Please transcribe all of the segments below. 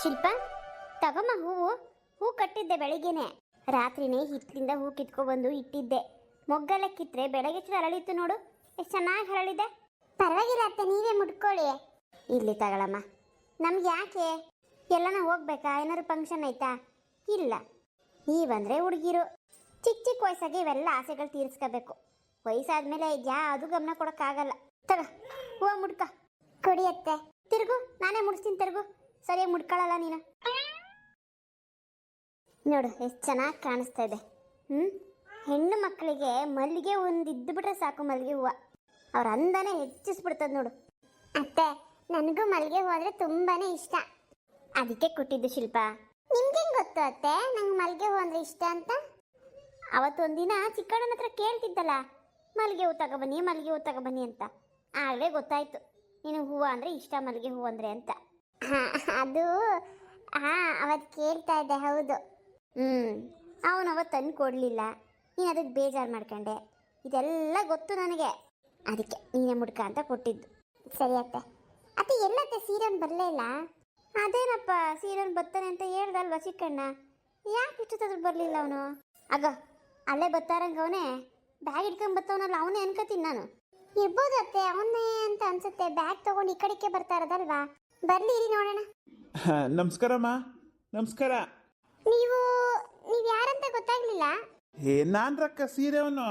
ಶಿಲ್ಪ, ತಗೊಮ್ಮ ಹೂವು. ಹೂ ಕಟ್ಟಿದ್ದೆ ಬೆಳಿಗ್ಗೆನೆ. ರಾತ್ರಿನೇ ಹಿತ್ತಲಿಂದ ಹೂ ಕಿತ್ಕೊಬಂದು ಇಟ್ಟಿದ್ದೆ. ಮೊಗ್ಗೆಲ್ಲ ಕಿತ್ತರೆ ಬೆಳಗ್ಗೆ ಹರಳಿತ್ತು ನೋಡು, ಎಷ್ಟು ಚೆನ್ನಾಗಿ ಹರಳಿದೆ. ಪರವಾಗಿಲ್ಲ ಅತ್ತೆ, ನೀವೇ ಮುಟ್ಕೊಳ್ಳಿ. ಇಲ್ಲಿ ತಗೊಳಮ್ಮ. ನಮ್ಗೆ ಯಾಕೆ? ಎಲ್ಲನ ಹೋಗ್ಬೇಕಾ? ಏನಾದ್ರು ಫಂಕ್ಷನ್ ಆಯ್ತಾ? ಇಲ್ಲ. ನೀವಂದ್ರೆ ಹುಡುಗಿರು, ಚಿಕ್ಕ ಚಿಕ್ಕ ವಯಸ್ಸಾಗಿ ಇವೆಲ್ಲ ಆಸೆಗಳು ತೀರಿಸ್ಕೋಬೇಕು. ವಯಸ್ಸಾದ್ಮೇಲೆ ಯಾವುದು ಗಮನ ಕೊಡೋಕ್ಕಾಗಲ್ಲ. ತಗ ಹೂವು ಮುಡ್ಕ. ಕೊಡಿಯತ್ತೆ. ತಿರುಗು, ನಾನೇ ಮುಡಿಸ್ತೀನಿ. ತಿರುಗು, ಸರಿಯಾಗಿ ಮುಡ್ಕೊಳ್ಳಲ್ಲ ನೀನು. ನೋಡು ಎಷ್ಟು ಚೆನ್ನಾಗಿ ಕಾಣಿಸ್ತಾ ಇದೆ. ಹೆಣ್ಣು ಮಕ್ಕಳಿಗೆ ಮಲ್ಲಿಗೆ ಒಂದು ಇದ್ದುಬಿಟ್ರೆ ಸಾಕು, ಮಲ್ಲಿಗೆ ಹೂವು. ಅವ್ರ ಅಂದಾನೆ ಹೆಚ್ಚಿಸ್ಬಿಡ್ತದೆ ನೋಡು. ಅತ್ತೆ, ನನಗೂ ಮಲ್ಲಿಗೆ ಹೂವು ಅಂದರೆ ತುಂಬಾನೇ ಇಷ್ಟ. ಅದಕ್ಕೆ ಕೊಟ್ಟಿದ್ದು ಶಿಲ್ಪ. ನಿಮ್ಗೆ ಹೆಂಗೆ ಗೊತ್ತು ಅತ್ತೆ ನಂಗೆ ಮಲ್ಲಿಗೆ ಹೂವು ಅಂದರೆ ಇಷ್ಟ ಅಂತ? ಅವತ್ತೊಂದಿನ ಚಿಕ್ಕಣ್ಣನ ಹತ್ರ ಕೇಳ್ತಿದ್ದಲ್ಲ, ಮಲ್ಲಿಗೆ ಹೂವು ತಗೊಬನ್ನಿ, ಮಲ್ಲಿಗೆ ಹೂವು ತಗೊಬನ್ನಿ ಅಂತ. ಆಗಲೇ ಗೊತ್ತಾಯ್ತು ನೀನು ಹೂವು ಅಂದರೆ ಇಷ್ಟ, ಮಲ್ಲಿಗೆ ಹೂವು ಅಂದರೆ ಅಂತ. ಅದು ಅವತ್ತು ಕೇಳ್ತಾ ಇದ್ದೆ. ಹೌದು. ಅವನು ಅವತ್ತು ತಂದು ಕೊಡಲಿಲ್ಲ, ನೀನು ಅದಕ್ಕೆ ಬೇಜಾರು ಮಾಡ್ಕೊಂಡೆ. ಇದೆಲ್ಲ ಗೊತ್ತು ನನಗೆ, ಅದಕ್ಕೆ ನೀನೇ ಮುಡ್ಕ ಅಂತ ಕೊಟ್ಟಿದ್ದು. ಸರಿ ಅತ್ತೆ. ಅತ್ತೆ ಎಲ್ಲತ್ತೆ ಸೀರೆಯನ್ನು ಬರಲೇ ಇಲ್ಲ? ಅದೇನಪ್ಪ, ಸೀರೆಯನ್ನು ಬರ್ತಾನೆ ಅಂತ ಹೇಳ್ದಲ್ವ ಚಿಕ್ಕಣ್ಣ, ಯಾಕೆ ಇಷ್ಟೊತ್ತಾದ್ರೂ ಬರಲಿಲ್ಲ ಅವನು? ಆಗ ಅಲ್ಲೇ ಬರ್ತಾರಂಗೆ ಅವನೇ ಬ್ಯಾಗ್ ಇಟ್ಕೊಂಡು ಬರ್ತಾವನಲ್ಲ, ಅವನೇ ಅನ್ಕೋತೀನಿ ನಾನು. ಇರ್ಬೋದು ಅತ್ತೆ, ಅವನೇ ಅಂತ ಅನ್ಸುತ್ತೆ. ಬ್ಯಾಗ್ ತಗೊಂಡು ಈ ಕಡೆಗೆ ಬರ್ತಾ ಇರೋದಲ್ವಾ? ಬರ್ಲಿ ಇರಿ ನೋಡೋಣ. ನಮಸ್ಕಾರಮ್ಮ. ನಮಸ್ಕಾರ. ನೀವು ಯಾರಂತ ಗೊತ್ತಾಗ್ಲಿಲ್ಲ. ನಾನ್ ರಕ್ಕ ಸೀರೆವನು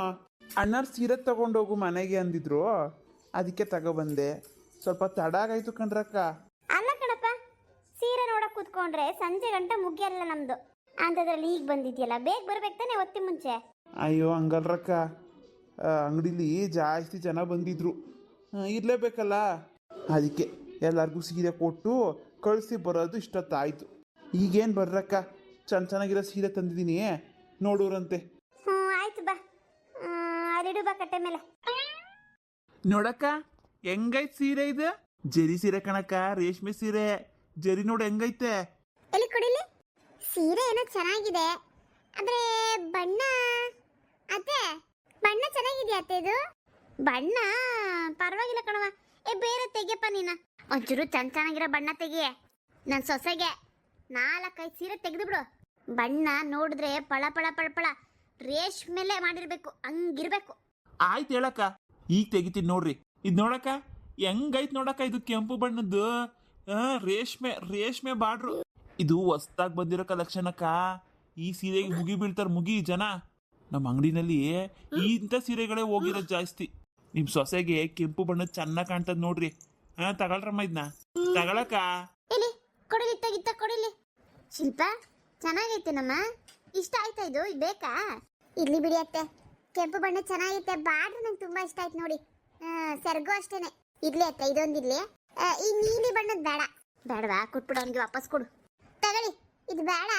ಅಣ್ಣಾರ್ ಸೀರೆ ತಗೊಂಡೋಗು ಮನೆಗೆ ಅಂದಿದ್ರು, ಅದಕ್ಕೆ ತಗೊಬಂದೆ. ಸ್ವಲ್ಪ ತಡ ಆಗಾಯ್ತು ಕಣ್ರಕ್ಕ. ಅಲ್ಲ ಕಣಪ್ಪ, ಸೀರೆ ನೋಡಕ್ ಕೂತ್ಕೊಂಡ್ರೆ ಸಂಜೆ ಗಂಟೆ ಮುಗಿಯಲ್ಲ ನಮ್ದು. ಅಂಥದ್ರಲ್ಲಿ ಈಗ ಬಂದಿದ್ಯಲ್ಲ, ಬೇಗ ಬರ್ಬೇಕು ತಾನೆ ಹೊತ್ತಿ ಮುಂಚೆ. ಅಯ್ಯೋ ಹಂಗಲ್ರಕ್ಕ, ಅಂಗಡಿಲಿ ಜಾಸ್ತಿ ಜನ ಬಂದಿದ್ರು, ಇರಲೇಬೇಕಲ್ಲ. ಅದಕ್ಕೆ ಎಲ್ಲರಿಗೂ ಸೀರೆ ಕೊಟ್ಟು ಕಳಿಸಿ ಬರೋದು ಇಷ್ಟೊತ್ತಾಯ್ತು. ಈಗೇನು ಬರ್ರಕ್ಕ, ಚೆನ್ನಾಗಿರೋ ಸೀರೆ ತಂದಿದ್ದೀನಿ, ನೋಡೋರಂತೆ. ಆಯ್ತು ಬಾ, ಅದಿಡು ಬಾ ಕಟ್ಟೆ ಮೇಲೆ. ನೋಡಕ್ಕ ಹೆಂಗೈತೆ ಸೀರೆ ಇದು? ಜರಿ ಸೀರೆ ಕಣಕ್ಕ, ರೇಷ್ಮೆ ಸೀರೆ. ಜರಿ ನೋಡು ಹೆಂಗೈತೆ. ಎಲ್ಲಿ ಕೊಡಿಲಿ. ಸೀರೆ ಏನೋ ಚೆನ್ನಾಗಿದೆ, ಆದ್ರೆ ಬಣ್ಣ ಅತ್ತೆ, ಬಣ್ಣ ಚೆನ್ನಾಗಿದೆಯಾ ಅತ್ತೆ? ಇದು ಬಣ್ಣ ಪರವಾಗಿಲ್ಲ ಕಣವ. ಬೇರೆ ತೆಗಿಯಪ್ಪ ನೀನು, ಒಂಚೂರು ಚೆನ್ನಾಗಿರೋ ಬಣ್ಣ ತೆಗಿಯೇ. ನನ್ನ ಸೊಸೆಗೆ 4-5 ಸೀರೆ ತೆಗೆದು ಬಿಡು. ಬಣ್ಣ ನೋಡಿದ್ರೆ ಪಳ ಪಳ ಪಳ ಪಳ ರೇಷ್ಮೆಲೆ ಮಾಡಿರ್ಬೇಕು, ಹಂಗಿರ್ಬೇಕು. ಆಯ್ತು ಹೇಳಕ್ಕ, ಈಗ ತೆಗಿತೀನಿ ನೋಡ್ರಿ. ಇದು ನೋಡಕ್ಕ ಹೆಂಗೈತ್ ನೋಡಕ್ಕ, ಇದು ಕೆಂಪು ಬಣ್ಣದ್ದು ರೇಷ್ಮೆ ಬಾಡ್ರು. ಇದು ಹೊಸ್ದಾಗಿ ಬಂದಿರೋ ಕಲೆಕ್ಷನ್ ಅಕ್ಕ. ಈ ಸೀರೆಗೆ ಮುಗಿ ಬೀಳ್ತಾರ ಮುಗಿ ಜನ. ನಮ್ಮ ಅಂಗಡಿನಲ್ಲಿ ಇಂಥ ಸೀರೆಗಳೇ ಹೋಗಿರೋದು ಜಾಸ್ತಿ. ನಿಮ್ ಸೊಸೆಗೆ ಕೆಂಪು ಬಣ್ಣದ ಚೆನ್ನಾಗಿ ಕಾಣ್ತದ ನೋಡ್ರಿ. ತಗೊಳ್ರಮ್ಮ, ಇದನ್ನ ತಗೊಳಕ. ಕೊಡಿಲಿ, ತೆಗಿತ್ತ ಕೊಡಿಲಿ. ಶಿಲ್ಪ ಚೆನ್ನಾಗೈತೆ ನಮ್ಮ, ಇಷ್ಟ ಆಯ್ತಾ? ಇದು ಬೇಕಾ? ಇರ್ಲಿ ಬಿಡಿ ಅತ್ತೆ, ಕೆಂಪು ಬಣ್ಣ ಚೆನ್ನಾಗೈತೆ. ಬಾಡ್ರು ನಂಗೆ ತುಂಬಾ ಇಷ್ಟ ಆಯ್ತು ನೋಡಿ. ಸೆರ್ಗು ಅಷ್ಟೇನೆ. ಇರ್ಲಿ ಅತ್ತೆ, ಇದೊಂದಿರ್ಲಿ. ಈ ನೀಲಿ ಬಣ್ಣದ ಬೇಡ. ಬೇಡವಾ? ಕೊಟ್ಬಿಡು ಅವನಿಗೆ, ವಾಪಸ್ ಕೊಡು. ತಗೊಳ್ಳಿ, ಇದು ಬೇಡ,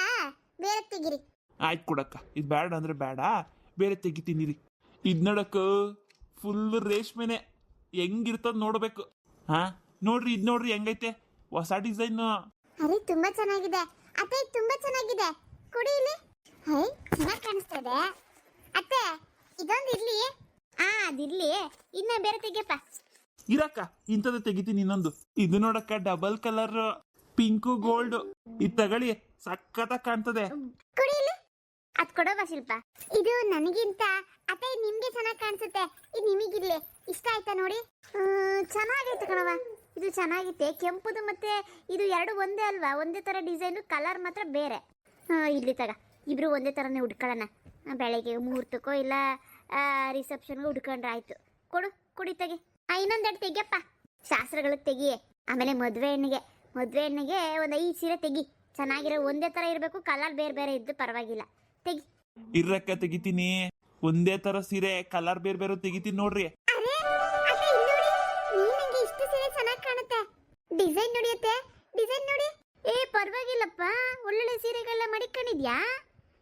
ಬೇರೆ ತೆಗಿರಿ. ಆಯ್ತು ಕೊಡಕ್ಕ, ಇದು ಬೇಡ ಅಂದ್ರೆ ಬೇಡ, ಬೇರೆ ತೆಗಿತೀನಿ ರೀ. ಇದು ನೋಡಕ್ಕ ಫುಲ್ ರೇಷ್ಮೆನೆ, ಹೆಂಗಿರ್ತದ ನೋಡ್ಬೇಕು. ನೋಡ್ರಿ, ಇದು ನೋಡ್ರಿ ಹೆಂಗೈತೆ, ಹೊಸ ಡಿಸೈನ್. ಅರೆ ತುಂಬಾ ಚೆನ್ನಾಗಿದೆ ಅತ್ತೆ, ತುಂಬಾ ಚೆನ್ನಾಗಿದೆ. ಕೊಡಿ ಇಲ್ಲಿ. ಹೇ, ಚೆನ್ನಾಗಿ ಕಾಣಿಸ್ತಾ ಇದೆ ಅತ್ತೆ. ಇದೊಂದು ಇರ್ಲಿ. ಅದಿರ್ಲಿ, ಇನ್ನ ಬೇರೆ ತೆಗಿಯಪ್ಪ. ಇರಕ್ಕ, ಇಂಥದ್ದು ತೆಗಿತೀನಿ ಇನ್ನೊಂದು. ಇದು ನೋಡಕ್ಕ ಡಬಲ್ ಕಲರ್, ಪಿಂಕು ಗೋಲ್ಡ್. ಇದು ತಗೊಳ್ಳಿ, ಸಕ್ಕತ್ತಾಗಿ ಕಾಣ್ತದೆ. ಕೊಡಿ ಇಲ್ಲಿ. ಅದ್ ಕೊಡೋವಾ ಶಿಲ್ಪ? ಇದು ನನಗಿಂತ ಅತ್ತೆ ನಿಮ್ಗೆ ಚೆನ್ನಾಗಿ ಕಾಣಿಸುತ್ತೆ. ಇದು ನಿಮಗಿರ್ಲಿ. ಇಷ್ಟ ಆಯ್ತಾ ನೋಡಿ? ಚೆನ್ನಾಗೈತೆ ಕಣವ, ಇದು ಚೆನ್ನಾಗಿತ್ತೆ. ಕೆಂಪುದು ಮತ್ತೆ ಇದು ಎರಡು ಒಂದೇ ಅಲ್ವಾ? ಒಂದೇ ತರ ಡಿಸೈನು, ಕಲರ್ ಮಾತ್ರ ಬೇರೆ. ಇಲ್ಲಿ ತಗ, ಇಬ್ರು ಒಂದೇ ತರನೇ ಉಡ್ಕೊಳ್ಳೋಣ. ಬೆಳಗ್ಗೆ ಮುಹೂರ್ತಕ್ಕೋ ಇಲ್ಲ ರಿಸೆಪ್ಷನ್ಗೂ ಉಡ್ಕೊಂಡ್ರೆ ಆಯ್ತು. ಕುಡಿ ತೆಗಿ. ಇನ್ನೊಂದೆರಡು ತೆಗಿಯಪ್ಪ, ಶಾಸ್ತ್ರಗಳಿಗೆ ತೆಗಿಯೇ. ಆಮೇಲೆ ಮದುವೆ ಹೆಣ್ಣಿಗೆ ಒಂದು 5 ಸೀರೆ ತೆಗಿ. ಚೆನ್ನಾಗಿರೋ ಒಂದೇ ತರ ಇರಬೇಕು, ಕಲರ್ ಬೇರೆ ಬೇರೆ ಇದ್ದು ಪರವಾಗಿಲ್ಲ. ತೆಗಿ. ಇರ್ರಕ್ಕ, ತೆಗಿತೀನಿ. ಒಂದೇ ತರ ಸೀರೆ, ಕಲರ್ ಬೇರೆ ಬೇರೆ ತೆಗಿತೀನಿ ನೋಡ್ರಿ. ಡಿಸೈನ್ ನೋಡಿಯತ್ತೆ, ಡಿಸೈನ್ ನೋಡಿ. ಪರವಾಗಿಲ್ಲಪ್ಪ, ಒಳ್ಳೊಳ್ಳೆ ಸೀರೆಗಳನ್ನ ಮಡಿಕೊಂಡಿದ್ಯಾ.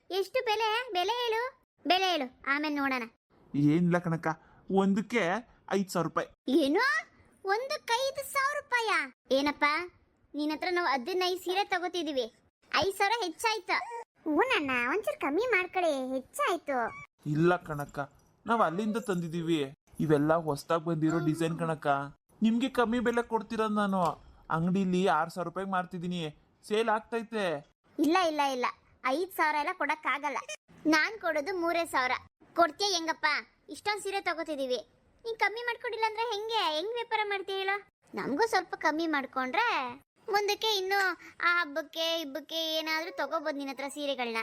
ಎಷ್ಟು ಬೆಲೆ ಹೇಳು, ಆಮೇಲೆ ನೋಡೋಣ. ಏನಿಲ್ಲ ಕಣಕ್ಕ, ಒಂದಕ್ಕೆ 5,000 ರೂಪಾಯಿ. ಏನು? ಒಂದಕ್ಕೆ 5,000 ರೂಪಾಯ? ಏನಪ್ಪ, ನಿನ್ನ ಹತ್ರ ನಾವು 15 ಸೀರೆ ತಗೋತಿದೀವಿ, 5,000 ಹೆಚ್ಚಾಯ್ತು. ನನ್ನ ಒಂಚೂರು ಕಮ್ಮಿ ಮಾಡ್ಕೊಳ್ಳಿ, ಹೆಚ್ಚಾಯ್ತು. ಇಲ್ಲ ಕಣಕ್ಕ, ನಾವು ಅಲ್ಲಿಂದ ತಂದಿದೀವಿ. ಇವೆಲ್ಲ ಹೊಸದಾಗಿ ಬಂದಿರೋ ಡಿಸೈನ್ ಕಣಕ್ಕ. ನಿಮ್ಗೆ ಕಮ್ಮಿ ಬೆಲೆ ಕೊಡ್ತಿರೋದು ನಾನು. ಅಂಗಡಿಲಿ 6,000 ರೂಪಾಯಿಗೆ ಮಾರ್ತಿದ್ದೀನಿ. ಸೇಲ್ ಆಗ್ತೈತೆ. ಇಲ್ಲ ಇಲ್ಲ ಇಲ್ಲ, 5,000 ಎಲ್ಲ ಕೊಡಕ್ಕಾಗಲ್ಲ. ನಾನು ಕೊಡೋದು 3,000. ಕೊಡ್ತೀಯ ಹೆಂಗಪ್ಪ? ಇಷ್ಟೊಂದು ಸೀರೆ ತಗೋತಿದೀವಿ, ನೀನ್ ಕಮ್ಮಿ ಮಾಡ್ಕೊಡಿಲ್ಲ ಅಂದ್ರೆ ಹೆಂಗ್ ವ್ಯಾಪಾರ ಮಾಡ್ತೀಯ ಹೇಳು? ನಮಗೂ ಸ್ವಲ್ಪ ಕಮ್ಮಿ ಮಾಡ್ಕೊಂಡ್ರೆ ಮುಂದಕ್ಕೆ ಇನ್ನು ಆ ಹಬ್ಬಕ್ಕೆ ಇಬ್ಬಕ್ಕೆ ಏನಾದ್ರೂ ತಗೋಬೋದು ನಿನ್ನ ಹತ್ರ ಸೀರೆಗಳನ್ನ.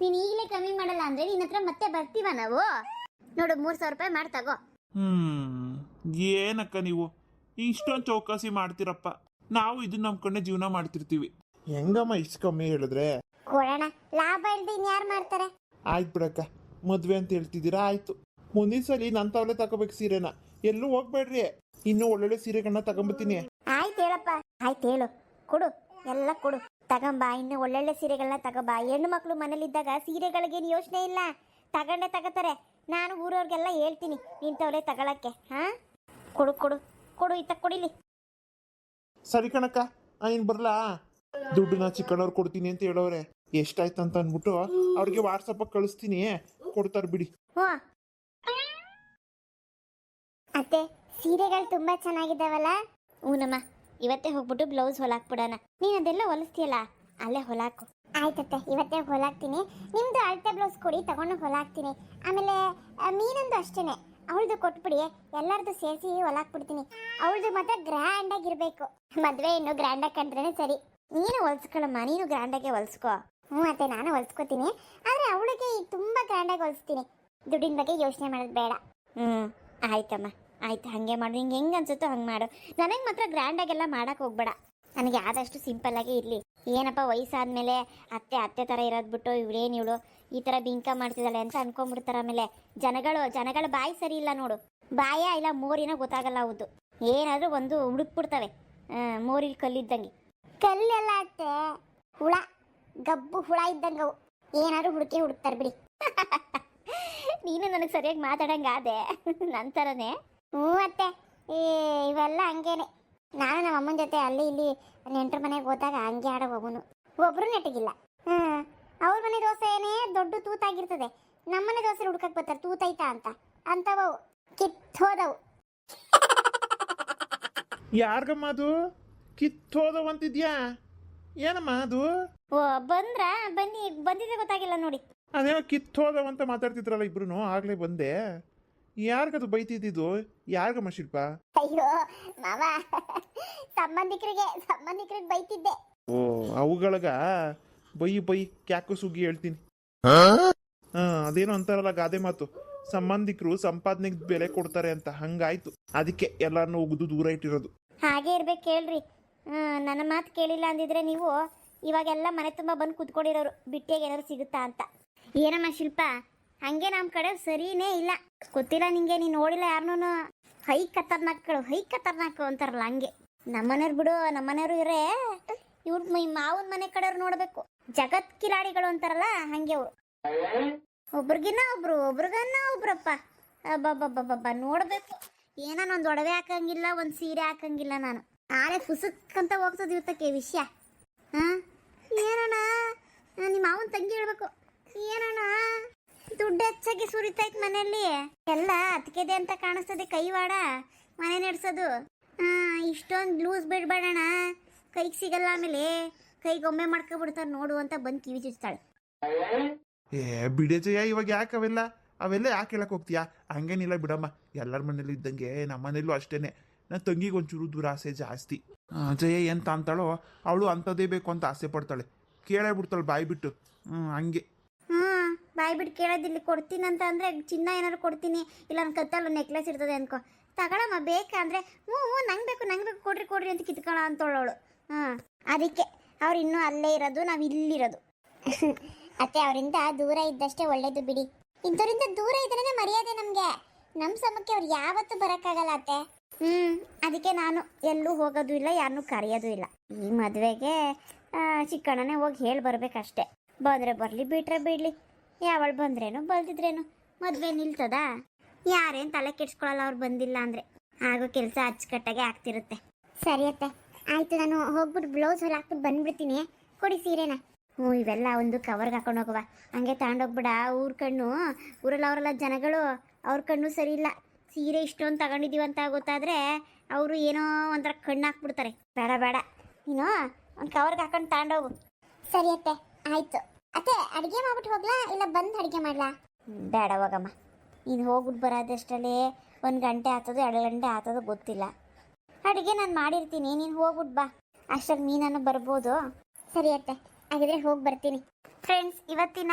ನೀನ್ ಈಗಲೇ ಕಮ್ಮಿ ಮಾಡಲ್ಲ ಅಂದ್ರೆ ನಿನ್ನ ಹತ್ರ ಮತ್ತೆ ಬರ್ತೀವ ನಾವು. ನೋಡು 3,000 ರೂಪಾಯಿ ಮಾಡಿ ತಗೋ. ಏನಕ್ಕ ನೀವು ಇಷ್ಟೊಂದು ಚೌಕಾಸಿ ಮಾಡ್ತೀರಪ್ಪ, ನಾವು ಇದನ್ನ ನಂಬ್ಕೊಂಡೆ ಜೀವನ ಮಾಡ್ತಿರ್ತೀವಿ. ಹೆಂಗಮ್ಮ ಇಷ್ಟು ಕಮ್ಮಿ ಹೇಳಿದ್ರೆ? ಕೊಡೋಣ, ಲಾಭ ಇಲ್ದೆ ಇನ್ಯಾರು ಮಾಡ್ತಾರೆ? ಆಯ್ತು ಬಿಡಕ್ಕ, ಮದ್ವೆ ಅಂತ ಹೇಳ್ತಿದ್ದೀರಾ, ಆಯ್ತು. ಮುಂದಿನ ಸಲ ನನ್ನ ತಾವಲೆ ತಗೋಬೇಕು ಸೀರೆನ, ಎಲ್ಲೂ ಹೋಗ್ಬೇಡ್ರಿ, ಇನ್ನೂ ಒಳ್ಳೊಳ್ಳೆ ಸೀರೆಗಳನ್ನ ತಗೊಂಬತ್ತೀನಿ. ಆಯ್ತು ಹೇಳಪ್ಪ, ಆಯ್ತು ಹೇಳು, ಕೊಡು ಎಲ್ಲ ಕೊಡು, ತಗೊಂಬ. ಇನ್ನು ಒಳ್ಳೊಳ್ಳೆ ಸೀರೆಗಳನ್ನ ತಗೋಬಾ. ಹೆಣ್ಣು ಮಕ್ಳು ಮನೇಲಿದ್ದಾಗ ಸೀರೆಗಳಿಗೇನು ಯೋಚನೆ ಇಲ್ಲ, ತಗೊಂಡೇ ತಗೋತಾರೆ. ನಾನು ಊರವ್ರಿಗೆಲ್ಲ ಹೇಳ್ತೀನಿ ನಿಂತವಳೆ ತಗೊಳಕ್ಕೆ. ಹಾ, ಕೊಡು ಕೊಡು ಕೊಡು, ಇತ್ತ ಕೊಡಿಲಿ. ಸರಿ ಕಣಕ್ಕ, ನೀನು ಬರ್ಲಾ? ದುಡ್ಡನ್ನ ಚಿಕ್ಕಣ್ಣವ್ರು ಕೊಡ್ತೀನಿ ಅಂತ ಹೇಳೋರೆ. ಎಷ್ಟಾಯ್ತು ಅಂತ ಅಂದ್ಬಿಟ್ಟು ಅವ್ರಿಗೆ ವಾಟ್ಸಪ್ ಕಳಿಸ್ತೀನಿ, ಕೊಡ್ತಾರೆ ಬಿಡಿ. ಹ್ಞೂ ಅತ್ತೆ, ಸೀರೆಗಳು ತುಂಬಾ ಚೆನ್ನಾಗಿದ್ದಾವಲ್ಲ? ಹ್ಞೂನಮ್ಮ, ಇವತ್ತೇ ಹೋಗ್ಬಿಟ್ಟು ಬ್ಲೌಸ್ ಹೊಲಾಕ್ಬಿಡೋಣ. ನೀನು ಅದೆಲ್ಲ ಹೊಲಿಸ್ತೀಯಲ್ಲ, ಅಲ್ಲೇ ಹೊಲಾಕು. ಆಯ್ತತ್ತೆ, ಇವತ್ತೇ ಹೊಲಾಕ್ತೀನಿ. ನಿಮ್ದು ಅಳತೆ ಬ್ಲೌಸ್ ಕೊಡಿ, ತಗೊಂಡು ಹೊಲಾಕ್ತೀನಿ. ಆಮೇಲೆ ಮೀನಂದು ಅಷ್ಟೇನೆ, ಅವಳದು ಕೊಟ್ಬಿಡಿ, ಎಲ್ಲರದು ಸೇರಿಸಿ ಹೊಲಾಕ್ಬಿಡ್ತೀನಿ. ಅವಳದು ಮಾತ್ರ ಗ್ರ್ಯಾಂಡ್ ಆಗಿರ್ಬೇಕು. ಮದ್ವೆ ಇನ್ನು ಗ್ರ್ಯಾಂಡ್ ಆಗಿ ಕಂಡ್ರೇನೆ ಸರಿ. ನೀನು ಹೊಲ್ಸ್ಕೊಳಮ್ಮ, ನೀನು ಗ್ರ್ಯಾಂಡಾಗೆ ಹೊಲ್ಸ್ಕೊ. ಹ್ಞೂ ಅತ್ತೆ, ನಾನು ಹೊಲ್ಸ್ಕೊತೀನಿ. ಆದರೆ ಅವಳಿಗೆ ತುಂಬಾ ಗ್ರ್ಯಾಂಡಾಗಿ ಹೊಲಿಸ್ತೀನಿ. ದುಡ್ಡಿನ ಬಗ್ಗೆ ಯೋಚನೆ ಮಾಡೋದು ಬೇಡ. ಆಯ್ತಮ್ಮ, ಆಯ್ತು, ಹಾಗೆ ಮಾಡು. ನಿಂಗೆ ಹೆಂಗೆ ಅನ್ಸುತ್ತೋ ಹಂಗೆ ಮಾಡು. ನನಗೆ ಮಾತ್ರ ಗ್ರ್ಯಾಂಡಾಗೆಲ್ಲ ಮಾಡಕ್ಕೆ ಹೋಗ್ಬೇಡ. ನನಗೆ ಆದಷ್ಟು ಸಿಂಪಲ್ಲಾಗೇ ಇರಲಿ. ಏನಪ್ಪ ವಯಸ್ಸಾದ್ಮೇಲೆ ಅತ್ತೆ ಥರ ಇರೋದು ಬಿಟ್ಟು ಇವಳು ಈ ಥರ ಬಿಂಕ ಮಾಡ್ತಿದ್ದಾಳೆ ಅಂತ ಅನ್ಕೊಂಡ್ಬಿಡ್ತಾರೆ. ಆಮೇಲೆ ಜನಗಳ ಬಾಯಿ ಸರಿ ಇಲ್ಲ ನೋಡು. ಬಾಯ ಇಲ್ಲ ಮೋರಿನ ಗೊತ್ತಾಗಲ್ಲ. ಹೌದು, ಏನಾದರೂ ಒಂದು ಹುಡುಕ್ಬಿಡ್ತವೆ, ಮೋರಿಲಿ ಕಲ್ಲಿದ್ದಂಗೆ. ಕಲ್ಲೆಲ್ಲ ಅತ್ತೆ, ಹುಳ, ಗಬ್ಬು ಹುಳ ಇದ್ದಂಗೆ ಅವು. ಏನಾದರೂ ಹುಡುಕ್ತಾರೆ ಬಿಡಿ. ನೀನು ನನಗೆ ಸರಿಯಾಗಿ ಮಾತಾಡಂಗಾದೆ ನಂತರನೇ. ಹ್ಞೂ ಅತ್ತೆ, ಇವೆಲ್ಲ ಹಂಗೇನೆ. ನಾನು ನಮ್ಮ ಅಮ್ಮನ ಜೊತೆ ಅಲ್ಲಿ ಇಲ್ಲಿ ನೆಂಟರ ಮನೆಗೆ ಹೋದಾಗ ಹಂಗೆ ಆಡೋ ಹೋಗುನು. ಒಬ್ರು ನೆಟ್ಟಗಿಲ್ಲ. ಅವ್ರ ಮನೆ ದೋಸೆ ಏನೇ ದೊಡ್ಡ ತೂತಾಗಿರ್ತದೆ, ನಮ್ಮನೆ ದೋಸೆ ಹುಡ್ಕಕ್ ಬರ್ತಾರೆ ತೂತೈತಾ ಅಂತ. ಅಂತವವು ಕಿತ್ತೋದವು. ಯಾರ್ಗಮ್ಮ ಅದು ಕಿತ್ತೋದವಂತಿದ್ಯಾ? ಏನಮ್ಮ ಅದು? ಓ, ಬಂದಿದೆ ಗೊತ್ತಾಗಿಲ್ಲ ನೋಡಿ. ಅದೇನೋ ಕಿತ್ತೋದವಂತ ಮಾತಾಡ್ತಿದ್ರಲ್ಲ ಇಬ್ರು, ಆಗ್ಲೇ ಬಂದೆ. ಯಾರಿಗದು ಬೈತಿದ್ದು? ಯಾರಿಗಮ್ಮ ಶಿಲ್ಪ? ಅಯ್ಯೋ ಮಾವ, ಸಂಬಂಧಿಕರಿಗೆ ಬೈತಿದ್ದೆ. ಓ, ಅವುಗಳಗ ಬೈ ಕ್ಯಾಕು ಸುಗ್ಗಿ ಹೇಳ್ತೀನಿ. ಅದೇನೋ ಅಂತಾರಲ್ಲ ಗಾದೆ ಮಾತು, ಸಂಬಂಧಿಕರು ಸಂಪಾದನೆಗೆ ಬೆಲೆ ಕೊಡ್ತಾರೆ ಅಂತ. ಹಂಗಾಯ್ತು, ಅದಕ್ಕೆ ಎಲ್ಲಾರನ್ನೂ ಉಗಿದು ದೂರ ಇಟ್ಟಿರೋದು. ಹಾಗೆ ಇರ್ಬೇಕು ಕೇಳ್ರಿ. ನನ್ನ ಮಾತು ಕೇಳಿಲ್ಲ ಅಂದಿದ್ರೆ ನೀವು ಇವಾಗೆಲ್ಲ ಮನೆ ತುಂಬ ಬಂದು ಕೂತ್ಕೊಂಡಿರೋರು, ಬಿಟ್ಟಿಯಾಗ ಏನಾದ್ರು ಸಿಗುತ್ತಾ ಅಂತ. ಏನಮ್ಮ ಶಿಲ್ಪ, ಹಂಗೆ ನಮ್ಮ ಕಡೆ ಸರಿನೇ ಇಲ್ಲ. ಗೊತ್ತಿಲ್ಲ ನಿಂಗೆ, ನೀನು ನೋಡಿಲ್ಲ ಯಾರನ್ನೂ. ಹೈ ಖತರ್ನಾಕು ಅಂತಾರಲ್ಲ ಹಂಗೆ. ನಮ್ಮನೆಯವ್ರು ಬಿಡು, ನಮ್ಮನೆಯವರು ಇರೇ ಇವ್ರ ಮಾವನ ಮನೆ ಕಡೆಯವ್ರು ನೋಡ್ಬೇಕು, ಜಗತ್ ಕಿಲಾಡಿಗಳು ಅಂತಾರಲ್ಲ ಹಂಗೆ ಅವರು. ಒಬ್ರಿಗಿನ್ನ ಒಬ್ರಪ್ಪ. ಅಬ್ಬಬ್ಬಬ್ಬಬ್ಬ ನೋಡ್ಬೇಕು. ಏನೋ ಒಂದು ಒಡವೆ ಹಾಕಂಗಿಲ್ಲ, ಒಂದು ಸೀರೆ ಹಾಕಂಗಿಲ್ಲ. ನಾನು ನಾಳೆ ಫುಸಕ್ಕಂತ ಹೋಗ್ತದೆ ಇವತ್ತಕ್ಕೆ ವಿಷಯ. ಏನಣ್ಣ, ನಿಮ್ಮ ಮಾವನ ತಂಗಿ ಹೇಳ್ಬೇಕು, ಏನಣ್ಣ ದುಡ್ಡು ಹೆಚ್ಚಾಗಿ ಸುರಿತೈತ್ ಮನೆಯಲ್ಲಿ ಎಲ್ಲ ಅತ್ಕೆದೆ ಅಂತ ಕಾಣಿಸ್ತದೆ. ಕೈವಾಡ ಮನೆ ನಡೆಸೋದು. ಇಷ್ಟೊಂದು ಲೂಸ್ ಬಿಡ್ಬೇಡಣ, ಕೈಗೆ ಸಿಗಲ್ಲ, ಆಮೇಲೆ ಕೈಗೊಮ್ಮೆ ಮಾಡ್ಕೊಬಿಡ್ತಾರೆ ನೋಡು ಅಂತ ಬಂದು ಕಿವಿ ಚುಚ್ತಾಳೆ. ಬಿಡೆ ಜಯ, ಇವಾಗ ಯಾಕೆ ಅವೆಲ್ಲ ಯಾಕೆ ಹೇಳಕ್ ಹೋಗ್ತೀಯಾ? ಹಂಗೇನಿಲ್ಲ ಬಿಡಮ್ಮ, ಎಲ್ಲರ ಮನೇಲಿ ಇದ್ದಂಗೆ ನಮ್ಮ ಮನೇಲೂ ಅಷ್ಟೇನೆ. ನನ್ನ ತಂಗಿಗೆ ಒಂಚೂರು ದುರಾಸೆ ಜಾಸ್ತಿ. ಜಯ ಎಂತ ಅಂತಾಳೋ ಅವಳು ಅಂಥದ್ದೇ ಬೇಕು ಅಂತ ಆಸೆ ಪಡ್ತಾಳೆ. ಕೇಳೇ ಬಿಡ್ತಾಳೆ ಬಾಯಿ ಬಿಟ್ಟು. ಹಂಗೆ ಬಾಯಿ ಬಿಟ್ಟು ಕೇಳೋದಿಲ್ಲ. ಕೊಡ್ತೀನಂತ ಅಂದರೆ ಚಿನ್ನ ಏನಾದ್ರು ಕೊಡ್ತೀನಿ, ಇಲ್ಲ ನನ್ನ ಕತ್ತಲ್ಲ ನೆಕ್ಲೆಸ್ ಇರ್ತದೆ ಅನ್ಕೋ, ತಗೊಳಮ್ಮ ಬೇಕಂದ್ರೆ ಹ್ಞೂ ನಂಗೆ ಬೇಕು ಕೊಡ್ರಿ ಅಂತ ಕಿತ್ಕೊಳ್ಳೋ ಅಂತೋಳವಳು. ಅದಕ್ಕೆ ಅವ್ರು ಇನ್ನೂ ಅಲ್ಲೇ ಇರೋದು, ನಾವು ಇಲ್ಲಿರೋದು. ಅತ್ತೆ, ಅವರಿಂದ ದೂರ ಇದ್ದಷ್ಟೇ ಒಳ್ಳೇದು ಬಿಡಿ. ಇಂಥವ್ರಿಂದ ದೂರ ಇದ್ರೇ ಮರ್ಯಾದೆ ನಮಗೆ. ನಮ್ಮ ಸಮಕ್ಕೆ ಅವ್ರು ಯಾವತ್ತೂ ಬರೋಕ್ಕಾಗಲ್ಲ ಅತ್ತೆ. ಅದಕ್ಕೆ ನಾನು ಎಲ್ಲೂ ಹೋಗೋದು ಇಲ್ಲ, ಯಾರನ್ನೂ ಕರೆಯೋದು ಇಲ್ಲ. ಈ ಮದುವೆಗೆ ಚಿಕ್ಕಣ್ಣನೇ ಹೋಗಿ ಹೇಳಿ ಬರ್ಬೇಕಷ್ಟೆ. ಬಂದರೆ ಬರಲಿ, ಬಿಟ್ರೆ ಬಿಡಲಿ. ಯಾವಳು ಬಂದ್ರೇನು ಬಲ್ದಿದ್ರೇನು ಮದುವೆ ನಿಲ್ತದಾ? ಯಾರೇನು ತಲೆ ಕೆಡ್ಸ್ಕೊಳ್ಳಲ್ಲ ಅವ್ರು ಬಂದಿಲ್ಲ ಅಂದರೆ. ಆಗೋ ಕೆಲಸ ಅಚ್ಚುಕಟ್ಟಾಗೆ ಆಗ್ತಿರುತ್ತೆ. ಸರಿ ಅತ್ತೆ, ಆಯಿತು, ನಾನು ಹೋಗ್ಬಿಟ್ಟು ಬ್ಲೌಸ್ ಹೊಲಾಕ್ಬಿಟ್ಟು ಬಂದ್ಬಿಡ್ತೀನಿ. ಕೊಡಿ ಸೀರೆನ. ಇವೆಲ್ಲ ಒಂದು ಕವರ್ಗೆ ಹಾಕೊಂಡು ಹೋಗುವ, ಹಂಗೆ ತಗೊಂಡೋಗ್ಬಿಡ. ಊರಲ್ಲಿ ಅವರೆಲ್ಲ ಜನಗಳು, ಅವ್ರ ಕಣ್ಣು ಸರಿ ಇಲ್ಲ. ಸೀರೆ ಇಷ್ಟೊಂದು ತಗೊಂಡಿದ್ದೀವಂತ ಗೊತ್ತಾದರೆ ಅವರು ಏನೋ ಒಂಥರ ಕಣ್ಣು ಹಾಕ್ಬಿಡ್ತಾರೆ. ಬೇಡ ನೀನು ಒಂದು ಕವರ್ಗೆ ಹಾಕೊಂಡು ತಗೊಂಡೋಗು. ಸರಿ ಅತ್ತೆ, ಆಯ್ತು. ಅತ್ತೆ, ಅಡುಗೆ ಮಾಡ್ಬಿಟ್ಟು ಹೋಗ್ಲಾ ಇಲ್ಲ ಬಂದು ಅಡುಗೆ ಮಾಡ್ಲಾ? ಬೇಡ ಹೋಗಮ್ಮ, ನೀನು ಹೋಗ್ಬಿಟ್ಟು ಬರೋದಷ್ಟರಲ್ಲಿ 1 ಗಂಟೆ ಆಗ್ತದೋ 2 ಗಂಟೆ ಆಗ್ತದೋ ಗೊತ್ತಿಲ್ಲ. ಅಡುಗೆ ನಾನು ಮಾಡಿರ್ತೀನಿ, ನೀನು ಹೋಗ್ಬಿಟ್ಟು ಬಾ. ಅಷ್ಟರಲ್ಲಿ ನೀನನ್ನು ಬರ್ಬೋದು. ಸರಿ ಅತ್ತೆ, ಹಾಗಿದ್ರೆ ಹೋಗಿ ಬರ್ತೀನಿ. ಫ್ರೆಂಡ್ಸ್, ಇವತ್ತಿನ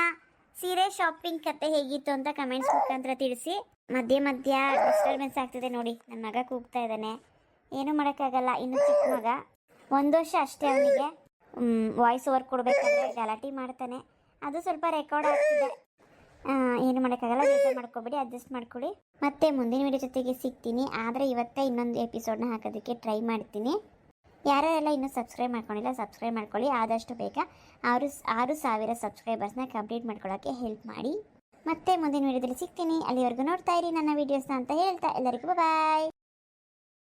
ಸೀರೆ ಶಾಪಿಂಗ್ ಕತೆ ಹೇಗಿತ್ತು ಅಂತ ಕಮೆಂಟ್ಸ್ ಮುಖಾಂತರ ತಿಳಿಸಿ. ಮಧ್ಯೆ ಮಧ್ಯ ಡಿಸ್ಟರ್ಬೆನ್ಸ್ ಆಗ್ತಿದೆ ನೋಡಿ, ನನ್ನ ಮಗ ಕೂಗ್ತಾ ಇದ್ದಾನೆ. ಏನೂ ಮಾಡೋಕ್ಕಾಗಲ್ಲ, ಇನ್ನು ಚಿಕ್ಕ ಮಗ, 1 ವರ್ಷ ಅಷ್ಟೇ ಅವನಿಗೆ. ವಾಯ್ಸ್ ಓವರ್ ಕೊಡಬೇಕಾದ್ರೆ ಗಲಾಟೆ ಮಾಡ್ತಾನೆ, ಅದು ಸ್ವಲ್ಪ ರೆಕಾರ್ಡ್ ಆಗ್ತಿದೆ. ಏನು ಮಾಡೋಕ್ಕಾಗಲ್ಲ, ಬೇಜಾರು ಮಾಡ್ಕೊಬೇಡಿ, ಅಡ್ಜಸ್ಟ್ ಮಾಡ್ಕೊಳ್ಳಿ. ಮತ್ತೆ ಮುಂದಿನ ವಿಡಿಯೋ ಜೊತೆಗೆ ಸಿಗ್ತೀನಿ. ಆದರೆ ಇವತ್ತೇ ಇನ್ನೊಂದು ಎಪಿಸೋಡ್ನ ಹಾಕೋದಕ್ಕೆ ಟ್ರೈ ಮಾಡ್ತೀನಿ. ಯಾರೆಲ್ಲ ಇನ್ನೂ ಸಬ್ಸ್ಕ್ರೈಬ್ ಮಾಡ್ಕೊಂಡಿಲ್ಲ ಸಬ್ಸ್ಕ್ರೈಬ್ ಮಾಡ್ಕೊಳ್ಳಿ. ಆದಷ್ಟು ಬೇಗ 6,000 ಸಬ್ಸ್ಕ್ರೈಬರ್ಸ್ನ ಕಂಪ್ಲೀಟ್ ಮಾಡ್ಕೊಳ್ಳೋಕ್ಕೆ ಹೆಲ್ಪ್ ಮಾಡಿ. ಮತ್ತೆ ಮುಂದಿನ ವಿಡಿಯೋದಲ್ಲಿ ಸಿಗ್ತೀನಿ. ಅಲ್ಲಿವರೆಗೂ ನೋಡ್ತಾ ಇರಿ ನನ್ನ ವೀಡಿಯೋಸ್ನ ಅಂತ ಹೇಳ್ತಾ ಎಲ್ಲರಿಗೂ ಬಾಯ್.